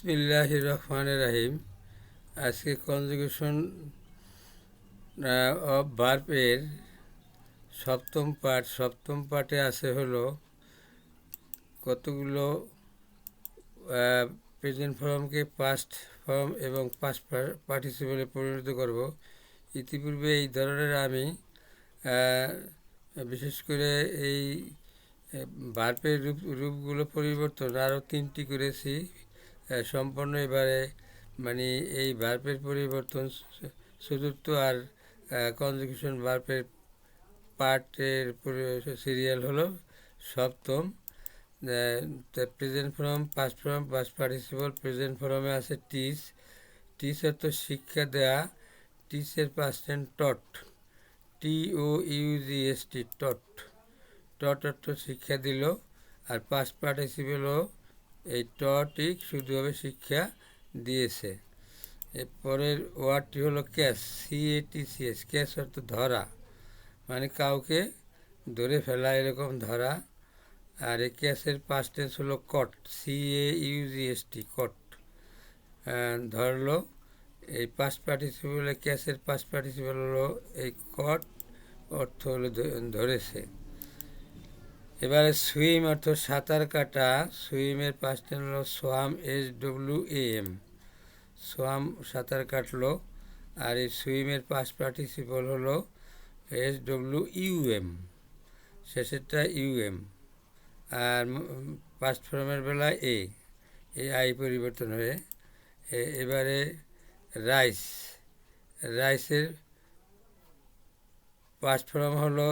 বিসমিল্লাহির রহমানির রহিম। আজকে কনজুগেশন অফ ভার্বের সপ্তম পার্টে আছে হলো কতগুলো প্রেজেন্ট ফর্মকে পাস্ট ফর্ম এবং পাস্ট পার্টিসিপলে পরিণত করব। ইতিপূর্বে এই ধরনের আমি বিশেষ করে এই ভার্বের রূপগুলো পরিবর্তন আরও 3টি করেছি সম্পূর্ণ। এবারে মানে এই ভার্বের পরিবর্তন চতুর্থ আর কনজুগেশন ভার্বের পার্টের সিরিয়াল হলো সপ্তম। Present form, past participle. Present ফর্মে আছে টিচ। টিচ অর্থ শিক্ষা দেয়া। টিচের পাস্ট টেন্স টট, TOUGHT, টট। টট অর্থ শিক্ষা দিল। আর পাস্ট পার্টিসিপলও এই টটই শুধুভাবে শিক্ষা দিয়েছে। এরপরের ওয়ার্ডটি হলো ক্যাচ, CATCH। ক্যাচ অর্থ ধরা, মানে কাউকে ধরে ফেলা, এরকম ধরা। আর এই ক্যাচের পাস্ট টেন্স হলো কট, CAUGHT, কট। ধরলো। এই পাস্ট পার্টিসিপলে ক্যাচের পাস্ট পার্টিসিপল হলো এই কট, অর্থ হলো ধরেছে। এবারে সুইম অর্থ সাঁতার কাটা। সুইমের পাস্ট টেন্স হলো সোয়াম, SWAM। সোয়াম সাঁতার কাটলো। আর এই সুইমের পাস্ট পার্টিসিপল হলো SWUM, শেষেরটা UM। আর পাস্ট ফর্মের বেলায় এই আই পরিবর্তন হয়ে। এবারে রাইস। রাইসের পাস্ট ফর্ম হলো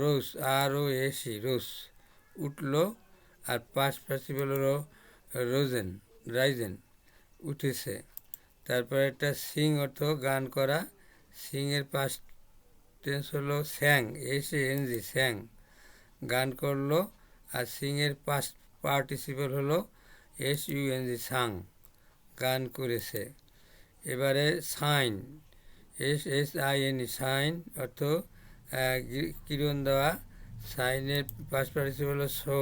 রোজ, ROS, রোজ, উঠলো। আর পাস্ট পার্টিসিপল হলো রোজেন, রাইজেন, উঠেছে। তারপরে একটা সিং অর্থ গান করা। সিংয়ের পাস্ট টেন্স হলো স্যাং, SANG, স্যাং, গান করলো। আর সিংয়ের পাস্ট পার্টিসিপল হলো SUNG, সাং, গান করেছে। এবারে সাইন, SSIN, সাইন অর্থ কিরণ দেওয়া। সাইনের পাস্ট পার্টিসিপল হলো শো,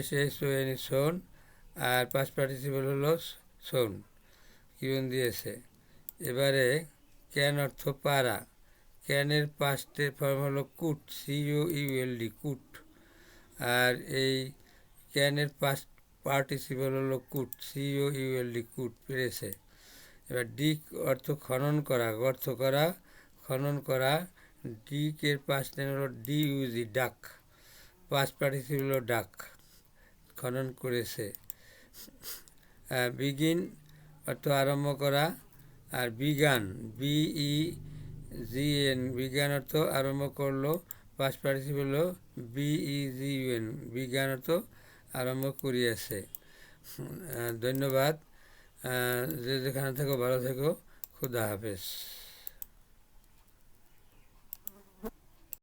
SSON, শোন। আর পাস্ট পার্টিসিপল হলো শোন, কিরণ দিয়েছে। এবারে ক্যান অর্থ পারা। ক্যানের পাস্টের ফর্ম হলো কুট, COULD, কুট। আর এই ক্যানের পাস্ট পার্টিসিপল হলো কুট, COULD, কুট, পেরেছে। এবার ডিক অর্থ খনন করা, গর্ত করা, খনন করা। ডিকের পাস্ট টেন্স হলো DUG, ডাক। পাস্ট পার্টিসিপল হলো ডাক, খনন করেছে। বিগিন অর্থ আরম্ভ করা। আর বিগান, BEGN, বিজ্ঞান অর্থ আরম্ভ করলো। পাস্ট পার্টিসিপল হলো BEGUN, বিজ্ঞান অর্থ আরম্ভ করিয়াছে। ধন্যবাদ। যে যেখানে থেকো ভালো থেকো। খুদা হাফেজ।